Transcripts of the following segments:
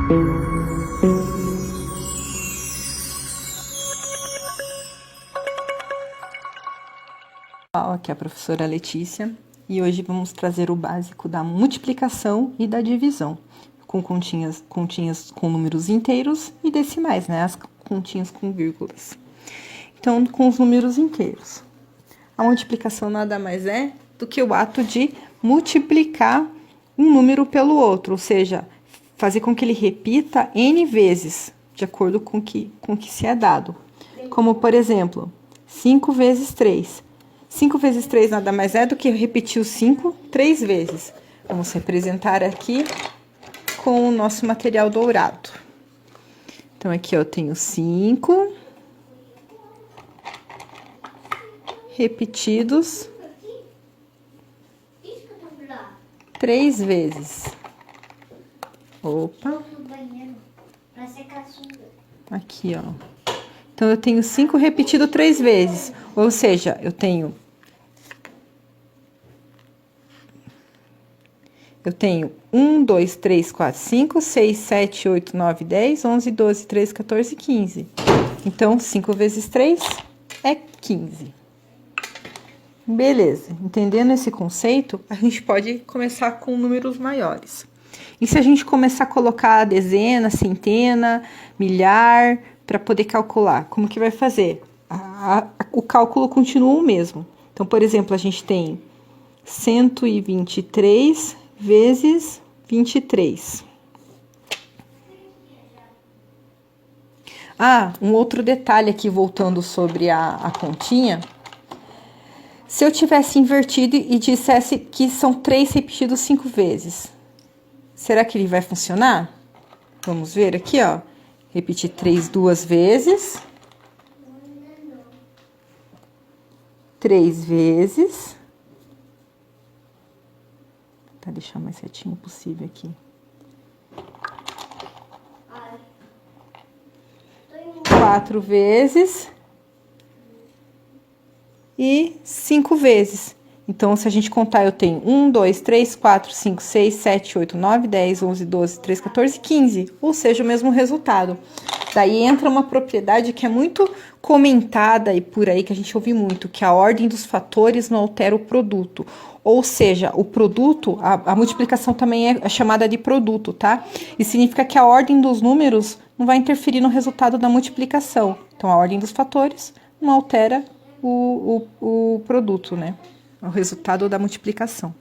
Aqui é a professora Letícia e hoje vamos trazer o básico da multiplicação e da divisão, com continhas com números inteiros e decimais, né? As continhas com vírgulas. Então, com os números inteiros. A multiplicação nada mais é do que o ato de multiplicar um número pelo outro, ou seja, fazer com que ele repita N vezes, de acordo com o que se é dado. Como, por exemplo, 5 vezes 3. 5 vezes 3 nada mais é do que repetir o 5 3 vezes. Vamos representar aqui com o nosso material dourado. Então, aqui eu tenho 5 repetidos 3 vezes. Opa. Aqui, ó. Então, eu tenho 5 repetido 3 vezes. Ou seja, eu tenho 1, 2, 3, 4, 5, 6, 7, 8, 9, 10, 11, 12, 13, 14, 15. Então, 5 vezes 3 é 15. Beleza, entendendo esse conceito, a gente pode começar com números maiores. E se a gente começar a colocar dezena, centena, milhar, para poder calcular, como que vai fazer? O cálculo continua o mesmo. Então, por exemplo, a gente tem 123 vezes 23. Um outro detalhe aqui, voltando sobre a continha. Se eu tivesse invertido e dissesse que são 3 repetidos 5 vezes, será que ele vai funcionar? Vamos ver aqui, ó. Repetir 3 duas vezes. 3 vezes. Tá, deixar o mais certinho possível aqui. 4 vezes. E 5 vezes. Então, se a gente contar, eu tenho 1, 2, 3, 4, 5, 6, 7, 8, 9, 10, 11, 12, 13, 14, 15. Ou seja, o mesmo resultado. Daí entra uma propriedade que é muito comentada e por aí que a gente ouve muito, que a ordem dos fatores não altera o produto. Ou seja, o produto, a multiplicação também é chamada de produto, tá? E significa que a ordem dos números não vai interferir no resultado da multiplicação. Então, a ordem dos fatores não altera o produto, né? O resultado da multiplicação.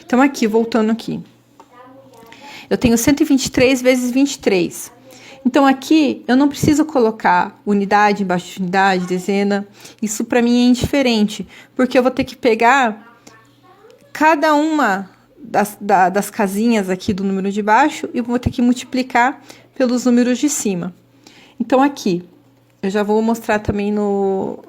Então, aqui, voltando aqui. Eu tenho 123 vezes 23. Então, aqui, eu não preciso colocar unidade embaixo de unidade, dezena. Isso, para mim, é indiferente. Porque eu vou ter que pegar cada uma das casinhas aqui do número de baixo e vou ter que multiplicar pelos números de cima. Então, aqui, eu já vou mostrar também no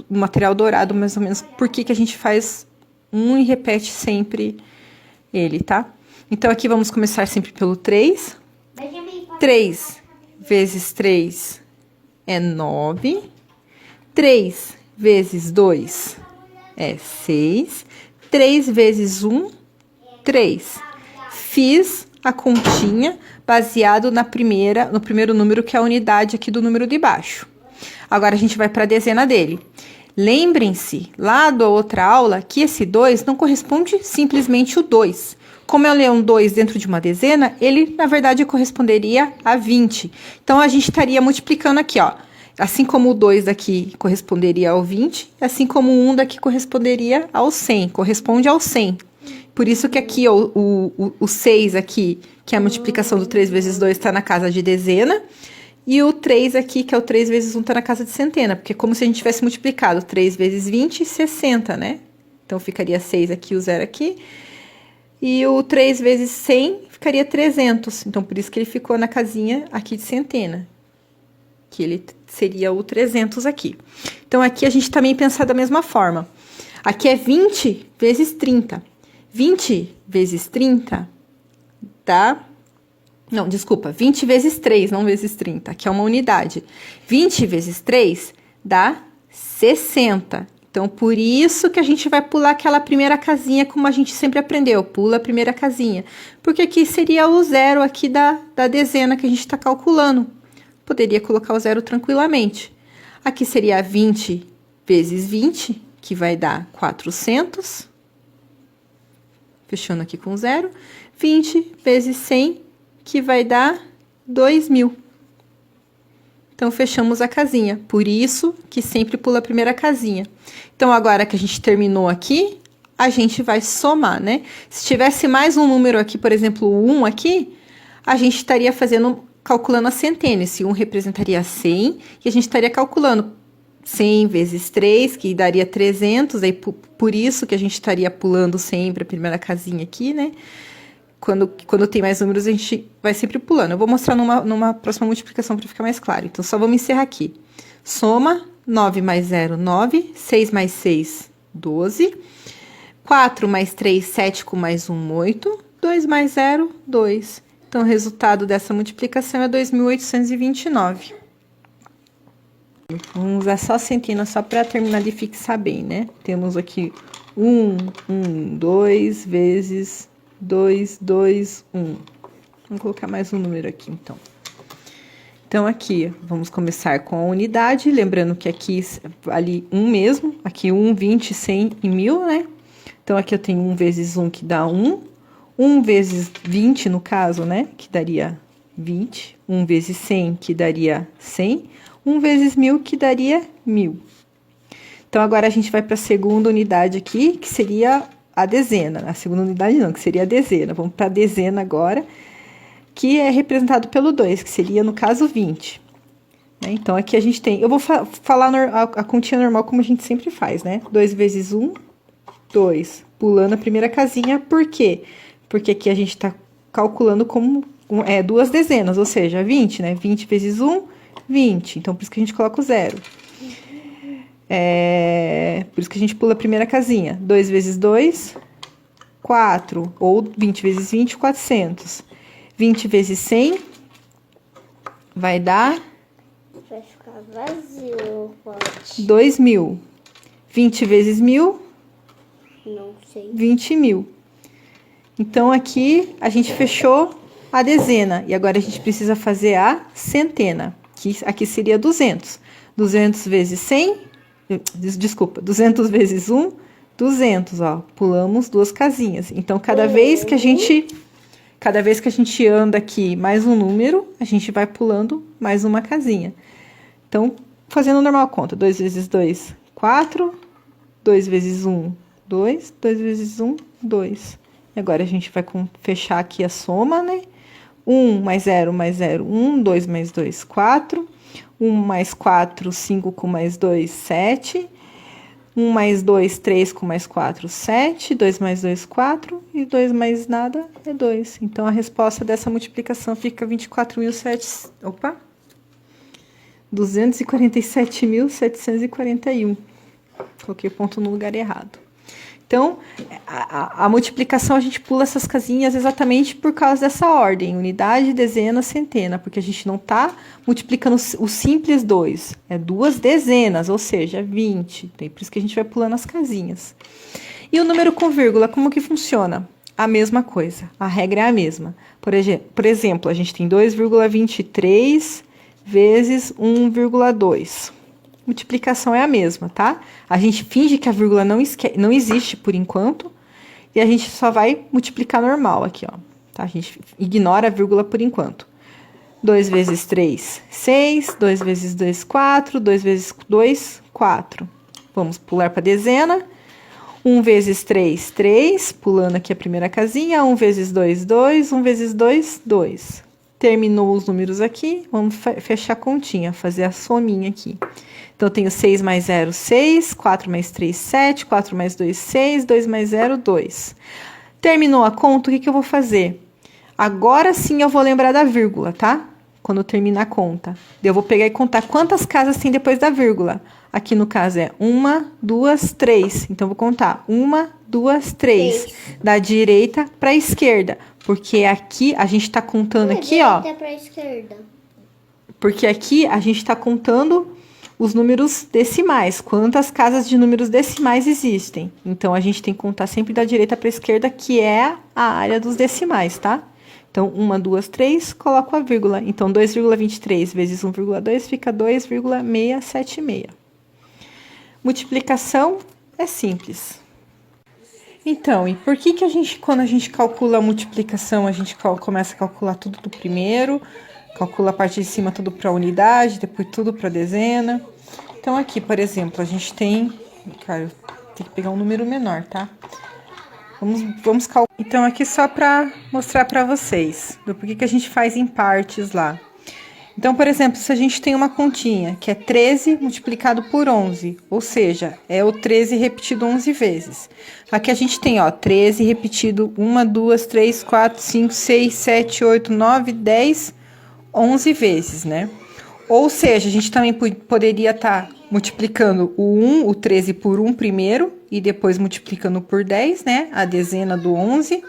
material dourado, mais ou menos, por que a gente faz um e repete sempre ele, tá? Então, aqui vamos começar sempre pelo 3. 3 vezes 3 é 9. 3 vezes 2 é 6. 3 vezes 1, 3. Fiz a continha baseado no primeiro número, que é a unidade aqui do número de baixo. Agora, a gente vai para a dezena dele. Lembrem-se, lá da outra aula, que esse 2 não corresponde simplesmente o 2. Como eu leio um 2 dentro de uma dezena, ele, na verdade, corresponderia a 20. Então, a gente estaria multiplicando aqui, ó. Assim como o 2 daqui corresponderia ao 20, assim como o 1 daqui corresponderia ao 100, corresponde ao 100. Por isso que aqui o 6 aqui, que é a multiplicação do 3 vezes 2, está na casa de dezena. E o 3 aqui, que é o 3 vezes 1, está na casa de centena. Porque é como se a gente tivesse multiplicado 3 vezes 20, 60, né? Então, ficaria 6 aqui, o 0 aqui. E o 3 vezes 100 ficaria 300. Então, por isso que ele ficou na casinha aqui de centena. Que ele seria o 300 aqui. Então, aqui a gente também pensa da mesma forma. Aqui é 20 vezes 30. 20 vezes 30 dá... Não, desculpa, 20 vezes 3, não vezes 30, que é uma unidade. 20 vezes 3 dá 60. Então, por isso que a gente vai pular aquela primeira casinha, como a gente sempre aprendeu. Pula a primeira casinha. Porque aqui seria o zero aqui da dezena que a gente está calculando. Poderia colocar o zero tranquilamente. Aqui seria 20 vezes 20, que vai dar 400. Fechando aqui com zero. 20 vezes 100, que vai dar 2.000. Então, fechamos a casinha. Por isso que sempre pula a primeira casinha. Então, agora que a gente terminou aqui, a gente vai somar, né? Se tivesse mais um número aqui, por exemplo, o 1 aqui, a gente estaria calculando a centena. Esse 1 representaria 100, e a gente estaria calculando 100 vezes 3, que daria 300. Aí, por isso que a gente estaria pulando sempre a primeira casinha aqui, né? Quando tem mais números, a gente vai sempre pulando. Eu vou mostrar numa próxima multiplicação para ficar mais claro. Então, só vamos encerrar aqui. Soma, 9 mais 0, 9. 6 mais 6, 12. 4 mais 3, 7 com mais 1, 8. 2 mais 0, 2. Então, o resultado dessa multiplicação é 2.829. Vamos usar só centena, só para terminar de fixar bem, né? Temos aqui 2 vezes 2, 2, 1. Vamos colocar mais um número aqui, então. Então, aqui, vamos começar com a unidade. Lembrando que aqui, ali, 1 mesmo. Aqui, 1, 20, 100 e 1.000, né? Então, aqui eu tenho 1 vezes 1, que dá 1. 1 vezes 20, no caso, né? Que daria 20. 1 vezes 100, que daria 100. 1 vezes 1.000, que daria 1.000. Então, agora a gente vai para a segunda unidade aqui, que seria a dezena. A segunda unidade não, que seria a dezena. Vamos para a dezena agora, que é representado pelo 2, que seria, no caso, 20. Né? Então, aqui a gente tem... Eu vou falar a continha normal como a gente sempre faz, né? 2 vezes 1, 2. Pulando a primeira casinha, por quê? Porque aqui a gente está calculando como duas dezenas, ou seja, 20, né? 20 vezes 1, 20. Então, por isso que a gente coloca o zero. Por isso que a gente pula a primeira casinha. 2 vezes 2, 4. Ou 20 vezes 20, 400. 20 vezes 100 vai dar... Vai ficar vazio o pote. 2.000. 20 vezes 1.000... Não sei. 20.000. Então, aqui a gente fechou a dezena. E agora a gente precisa fazer a centena. Que aqui seria 200. 200 vezes 100... Desculpa, 200 vezes 1, 200, ó. Pulamos duas casinhas. Então, cada vez que a gente anda aqui mais um número, a gente vai pulando mais uma casinha. Então, fazendo normal conta. 2 vezes 2, 4. 2 vezes 1, 2. 2 vezes 1, 2. E agora a gente vai fechar aqui a soma, né? 1 mais 0 mais 0, 1. 2 mais 2, 4. 1 mais 4, 5 com mais 2, 7. 1 mais 2, 3 com mais 4, 7. 2 mais 2, 4. E 2 mais nada é 2. Então, a resposta dessa multiplicação fica 247.741. Coloquei o ponto no lugar errado. Então, a multiplicação, a gente pula essas casinhas exatamente por causa dessa ordem. Unidade, dezena, centena. Porque a gente não está multiplicando o simples 2. É duas dezenas, ou seja, 20. Então, por isso que a gente vai pulando as casinhas. E o número com vírgula, como que funciona? A mesma coisa. A regra é a mesma. Por exemplo, a gente tem 2,23 vezes 1,2. Multiplicação é a mesma, tá? A gente finge que a vírgula não existe por enquanto. E a gente só vai multiplicar normal aqui, ó. Tá? A gente ignora a vírgula por enquanto. 2 vezes 3, 6. 2 vezes 2, 4. 2 vezes 2, 4. Vamos pular para a dezena. 1 vezes 3, 3. Pulando aqui a primeira casinha. 1 vezes 2, 2. 1 vezes 2, 2. Terminou os números aqui. Vamos fechar a continha, fazer a sominha aqui. Então, eu tenho 6 mais 0, 6. 4 mais 3, 7. 4 mais 2, 6. 2 mais 0, 2. Terminou a conta, o que eu vou fazer? Agora sim eu vou lembrar da vírgula, tá? Quando terminar a conta. Eu vou pegar e contar quantas casas tem depois da vírgula. Aqui no caso é 1, 2, 3. Então, eu vou contar 1, 2, 3. Da direita para a esquerda. Porque aqui a gente está contando aqui, ó. Da direita para a esquerda. Porque aqui a gente está contando os números decimais, quantas casas de números decimais existem. Então, a gente tem que contar sempre da direita para a esquerda, que é a área dos decimais, tá? Então, 1, 2, 3, coloco a vírgula. Então, 2,23 vezes 1,2 fica 2,676. Multiplicação é simples. Então, e por que a gente, quando a gente calcula a multiplicação, a gente começa a calcular tudo do primeiro, calcula a parte de cima tudo para a unidade, depois tudo para a dezena? Então, aqui, por exemplo, a gente tem... Cara, tem que pegar um número menor, tá? Vamos calcular. Então, aqui só para mostrar para vocês do porquê que a gente faz em partes lá. Então, por exemplo, se a gente tem uma continha que é 13 multiplicado por 11, ou seja, é o 13 repetido 11 vezes. Aqui a gente tem, ó, 13 repetido 1, 2, 3, 4, 5, 6, 7, 8, 9, 10, 11 vezes, né? Ou seja, a gente também poderia estar multiplicando o 13 por 1 primeiro e depois multiplicando por 10, né? A dezena do 11,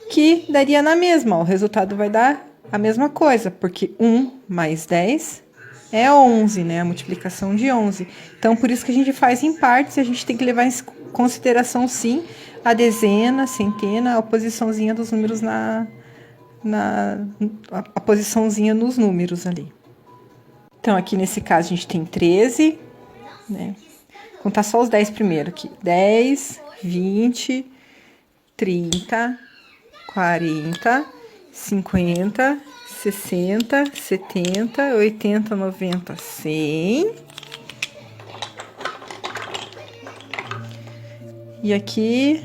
que daria na mesma, ó, o resultado vai dar a mesma coisa, porque 1 mais 10 é 11, né? A multiplicação de 11. Então, por isso que a gente faz em partes, e a gente tem que levar em consideração, sim, a dezena, a centena, a posiçãozinha dos números a posiçãozinha nos números ali. Então, aqui nesse caso, a gente tem 13, né? Vou contar só os 10 primeiro aqui. 10, 20, 30, 40, 50, 60, 70, 80, 90, 100. E aqui,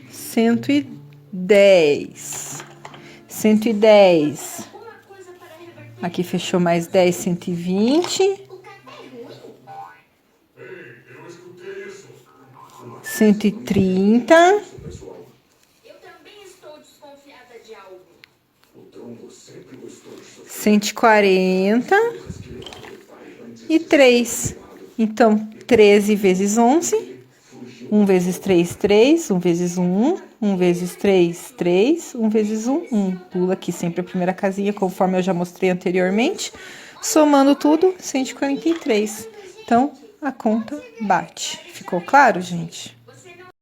110. 110. Aqui fechou mais 10, 120. 130. 140 e 3. Então, 13 vezes 11. 1 vezes 3, 3. 1 vezes 1, 1 vezes 3, 3. 1 vezes 1, 1. Pula aqui sempre a primeira casinha, conforme eu já mostrei anteriormente. Somando tudo, 143. Então, a conta bate. Ficou claro, gente?